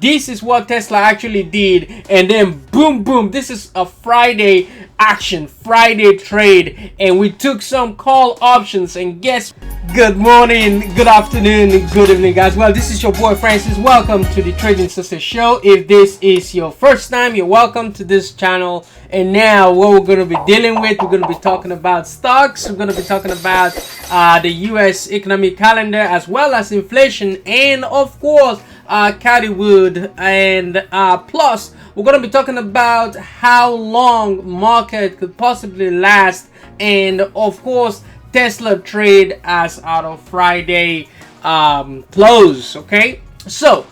This is what Tesla actually did, and then boom boom, this is a Friday action, Friday trade, and we took some call options, and guess, good morning, good afternoon, good evening, guys. Well, this is your boy Francis. Welcome to the Trading Success Show. If this is your first time, you're welcome to this channel. And now what we're going to be dealing with, we're going to be talking about stocks, we're going to be talking about the US economic calendar, as well as inflation, and of course Cathy Wood, and plus we're going to be talking about how long market could possibly last, and of course Tesla trade as out of Friday close. Okay, so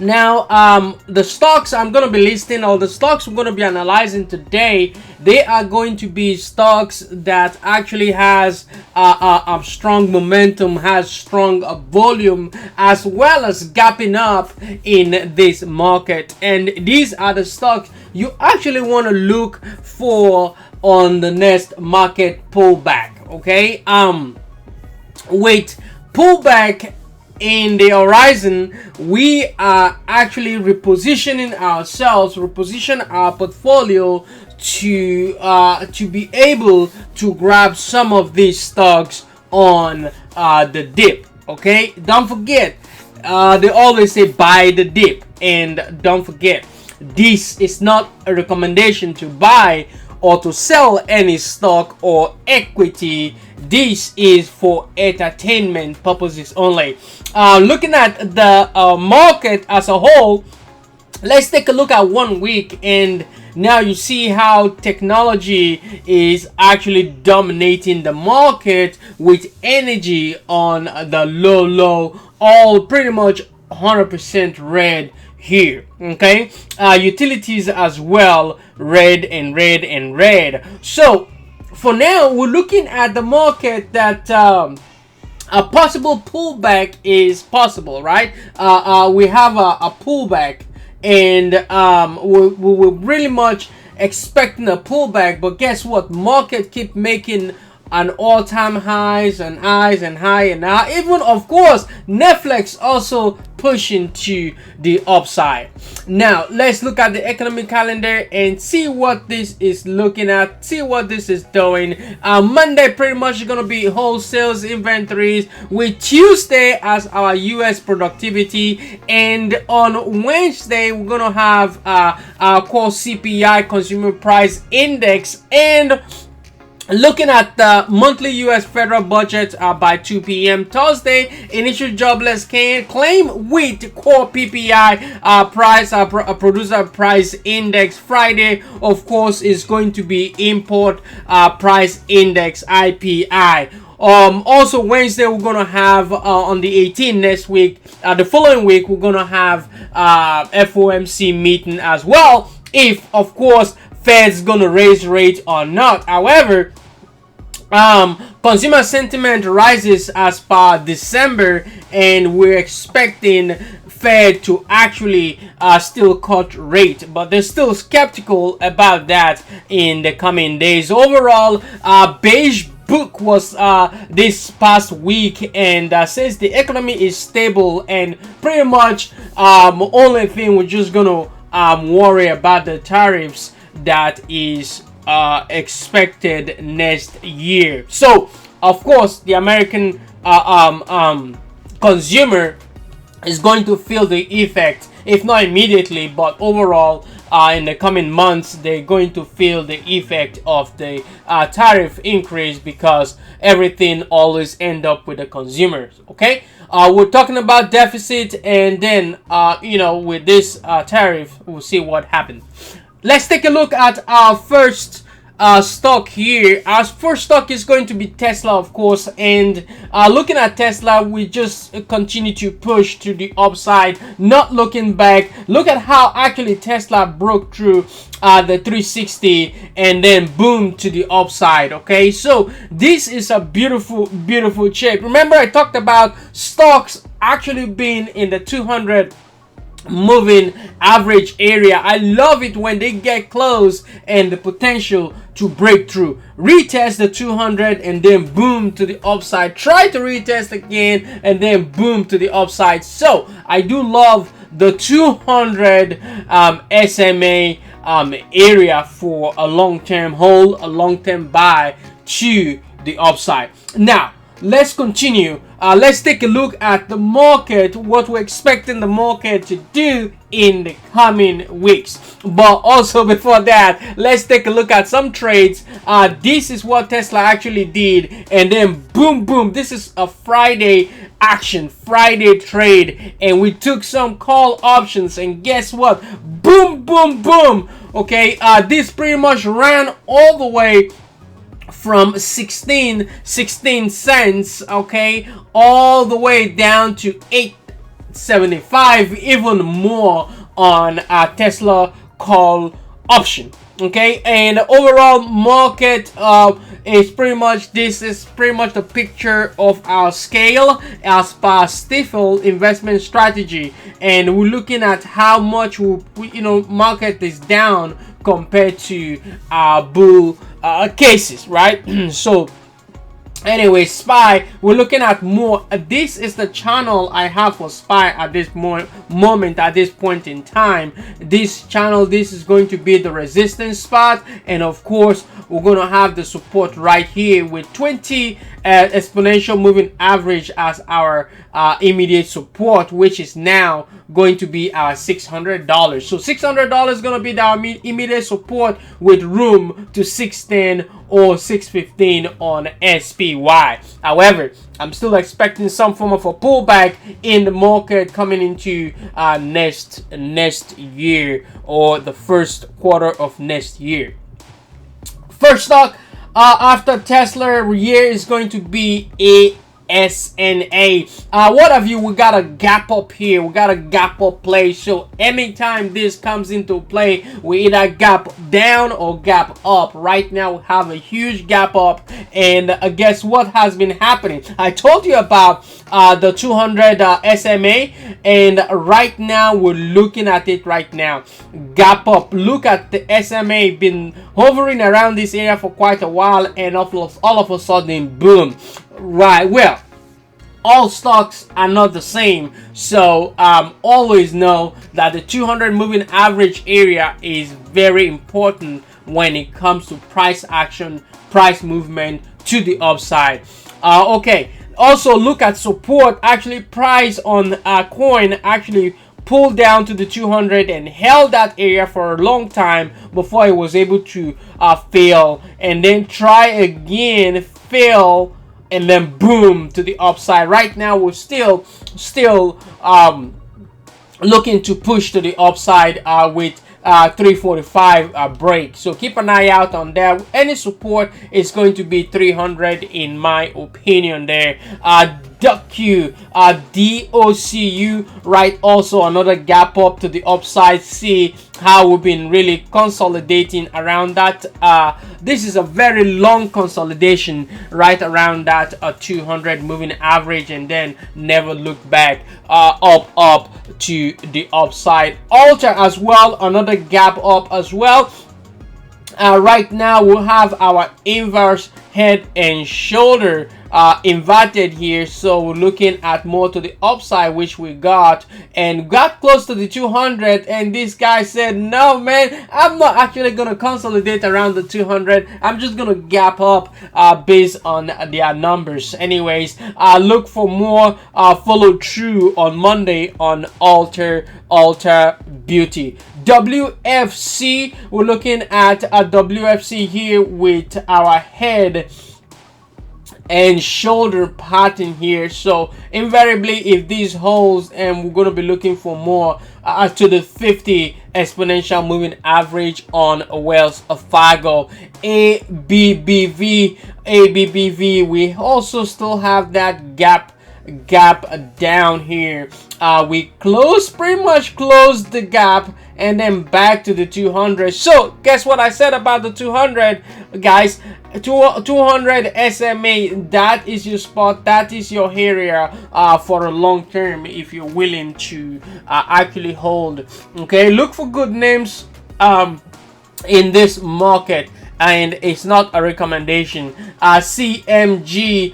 now the stocks I'm going to be listing, or the stocks we're going to be analyzing today, they are going to be stocks that actually has a strong momentum, has strong volume, as well as gapping up in this market. And these are the stocks you actually want to look for on the next market pullback. Okay, with pullback in the horizon, we are actually repositioning ourselves, reposition our portfolio to be able to grab some of these stocks on the dip. Okay, don't forget, they always say buy the dip, and don't forget, this is not a recommendation to buy or to sell any stock or equity. This is for entertainment purposes only. Looking at the market as a whole, let's take a look at 1 week, and now you see how technology is actually dominating the market, with energy on the low, all pretty much 100% red here. Okay, utilities as well, red and red and red. So for now, we're looking at the market that a possible pullback is possible, right? We have a pullback, and we're really much expecting a pullback, but guess what? Market keep making an all-time highs and highs and high, and now even of course Netflix also pushing to the upside. Now let's look at the economic calendar and see what this is looking at, see what this is doing. Monday pretty much is going to be wholesales inventories, with Tuesday as our US productivity, and on Wednesday we're going to have our core CPI, consumer price index, and looking at the monthly US federal budget by 2 p.m. Thursday, initial jobless claim with core PPI price, producer price index. Friday, of course, is going to be import price index, IPI. Also Wednesday we're gonna have on the 18th next week, the following week we're gonna have FOMC meeting as well, if of course Fed's gonna raise rates or not. However, consumer sentiment rises as per December, and we're expecting Fed to actually still cut rate, but they're still skeptical about that in the coming days. Overall, beige book was this past week, and since the economy is stable, and pretty much only thing we're just gonna worry about the tariffs that is expected next year. So of course the American consumer is going to feel the effect, if not immediately, but overall in the coming months they're going to feel the effect of the tariff increase, because everything always end up with the consumers. Okay, we're talking about deficit, and then with this tariff we'll see what happens. Let's take a look at our first stock here. Our first stock is going to be Tesla, of course, and looking at Tesla, we just continue to push to the upside, not looking back. Look at how actually Tesla broke through the 360 and then boom to the upside. Okay, so this is a beautiful shape. Remember I talked about stocks actually being in the 200 moving average area. I love it when they get close and the potential to break through. Retest the 200 and then boom to the upside. Try to retest again and then boom to the upside. So I do love the 200 SMA area for a long-term hold, a long-term buy to the upside. Now let's continue. Let's take a look at the market, what we're expecting the market to do in the coming weeks. But also before that, let's take a look at some trades. This is what Tesla actually did, and then boom boom, this is a Friday action, Friday trade, and we took some call options, and guess what, boom boom boom. Okay, this pretty much ran all the way from 16 cents, okay, all the way down to 8.75, even more on a Tesla call option. Okay, and overall market is pretty much, this is pretty much the picture of our scale as per Stifel investment strategy, and we're looking at how much market is down compared to our bull cases, right? So anyway, SPY, we're looking at more. This is the channel I have for SPY at this moment, at this point in time. This channel, this is going to be the resistance spot, and of course we're going to have the support right here with 20 exponential moving average as our immediate support, which is now going to be our $600. So $600 is going to be our immediate support, with room to 610 or 615 on SPY. However, I'm still expecting some form of a pullback in the market coming into next year, or the first quarter of next year. First stock after Tesla year is going to be AMZN. What have you? We got a gap up here. We got a gap up play. So anytime this comes into play, we either gap down or gap up. Right now we have a huge gap up, and guess what has been happening? I told you about the 200 SMA, and right now we're looking at it right now. Gap up. Look at the SMA, been hovering around this area for quite a while, and all of a sudden, boom. Right, well, all stocks are not the same, so always know that the 200 moving average area is very important when it comes to price action, price movement to the upside. Okay, also look at support. Actually, price on a coin actually pulled down to the 200 and held that area for a long time before it was able to fail, and then try again, fail, and then boom to the upside. Right now we're still looking to push to the upside with 345 break. So keep an eye out on that. Any support is going to be 300 in my opinion there. DOCU, right, also another gap up to the upside. See how we've been really consolidating around that. This is a very long consolidation right around that 200 moving average, and then never look back, up to the upside. Alter as well, another gap up as well. Right now we'll have our inverse head and shoulder inverted here, so we're looking at more to the upside, which we got close to the 200, and this guy said, no man, I'm not actually gonna consolidate around the 200, I'm just gonna gap up based on their numbers. Anyways, look for more follow through on Monday on Alter Beauty. WFC, we're looking at a WFC here with our head and shoulder pattern here. So invariably, if these holds, and we're going to be looking for more to the 50 exponential moving average on Wells Fargo. ABBV, we also still have that gap down here. We pretty much closed the gap and then back to the 200. So guess what I said about the 200, guys? 200 SMA, that is your spot, that is your area for a long term if you're willing to actually hold. Okay, look for good names in this market. and it's not a recommendation. CMG,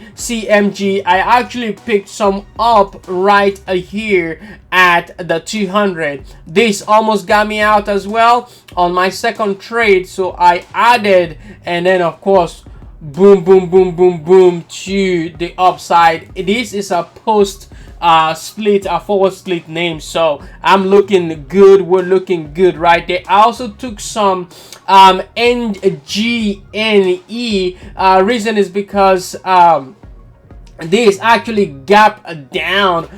I actually picked some up right here at the 200. This almost got me out as well on my second trade, so I added, and then of course boom boom boom boom boom to the upside. This is a post split, a forward split name, so I'm looking good. We're looking good right there. I also took some NGNE. Reason is because this actually gap down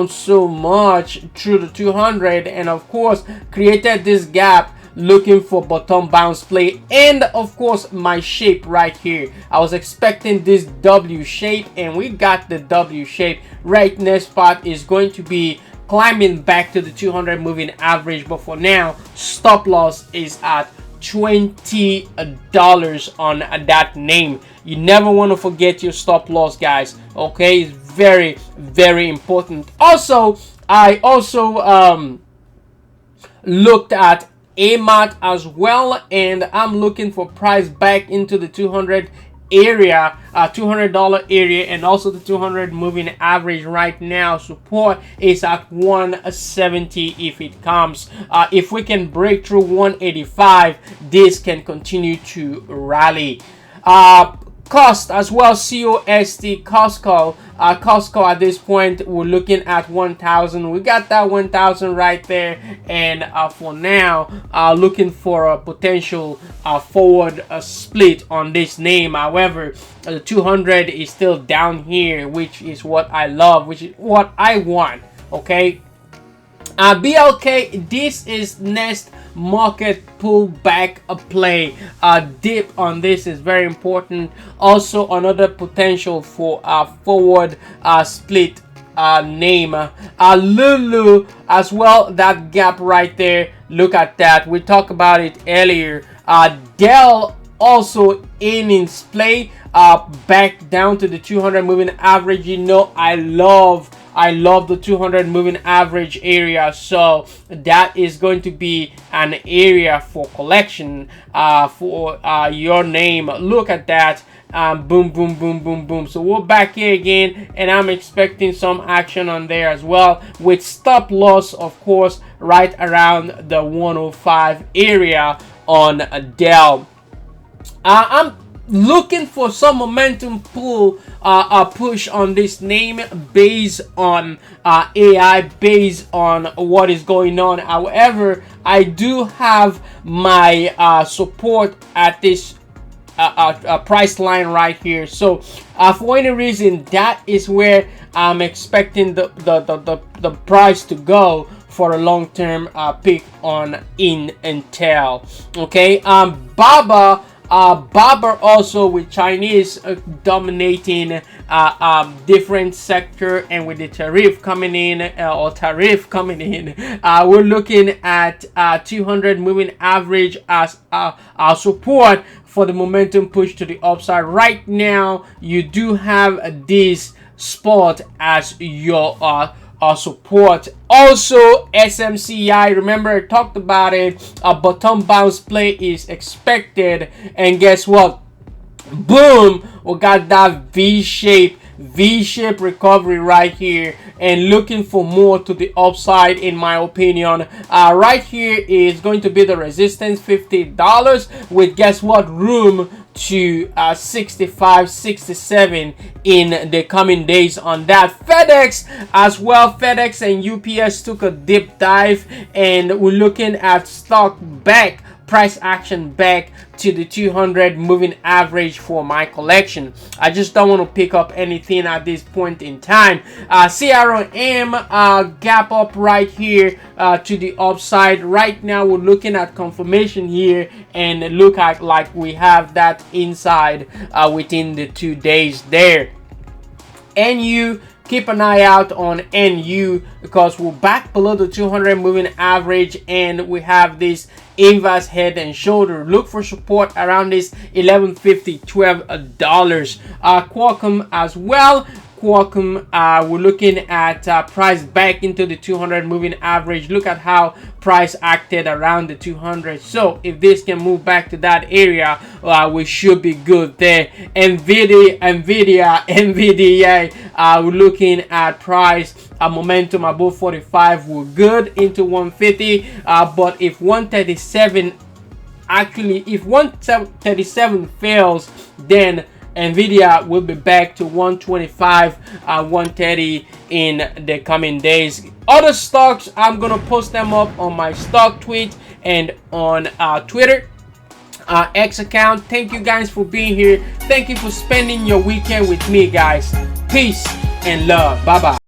so much through the 200, and of course created this gap looking for bottom bounce play, and of course my shape right here. I was expecting this W shape, and we got the W shape. Right next spot is going to be climbing back to the 200 moving average, but for now stop loss is at $20 on that name. You never want to forget your stop loss, guys. Okay, it's very, very important. Also, I also looked at AMAT as well, and I'm looking for price back into the 200 area, $200 area, and also the 200 moving average. Right now support is at 170. If it comes, if we can break through 185, this can continue to rally. Cost as well, COST, Costco. Costco at this point we're looking at 1,000. We got that 1,000 right there, and for now looking for a potential forward split on this name. However, the 200 is still down here, which is what I love, which is what I want. Okay, BLK, this is next market pullback play. Dip on this is very important. Also another potential for forward split name. Lulu as well, that gap right there, look at that. We talked about it earlier. Dell also in play, back down to the 200 moving average. You know I love the 200 moving average area, so that is going to be an area for collection for your name. Look at that. Boom boom boom boom boom. So we're back here again, and I'm expecting some action on there as well, with stop loss of course right around the 105 area on Dell. I'm looking for some momentum pull, a push on this name based on AI, based on what is going on. However, I do have my support at this price line right here. So for any reason, that is where I'm expecting the price to go for a long-term pick on Intel. Okay, Baba also with Chinese dominating different sector, and with the tariff coming in, we're looking at 200 moving average as our support for the momentum push to the upside. Right now you do have this spot as your support. Also SMCI, remember I talked about it, a bottom bounce play is expected, and guess what, boom, we got that V-shape recovery right here, and looking for more to the upside in my opinion. Right here is going to be the resistance, $50, with guess what, room to 65, 67 in the coming days on that. FedEx as well, FedEx and UPS took a deep dive, and we're looking at stock back, price action back to the 200 moving average for my collection. I just don't want to pick up anything at this point in time. CRM gap up right here to the upside. Right now we're looking at confirmation here, and look at like we have that inside within the 2 days there. NU, keep an eye out on NU because we're back below the 200 moving average, and we have this inverse head and shoulder. Look for support around this $11.50, $12. Qualcomm as well. Qualcomm, we're looking at price back into the 200 moving average. Look at how price acted around the 200. So if this can move back to that area, we should be good there. NVDA, we're looking at price momentum above 45. We're good into 150, but if 137 if 137 fails, then NVIDIA will be back to 125, 130 in the coming days. Other stocks, I'm gonna post them up on my stock tweet and on Twitter X account. Thank you guys for being here. Thank you for spending your weekend with me, guys. Peace and love. Bye bye.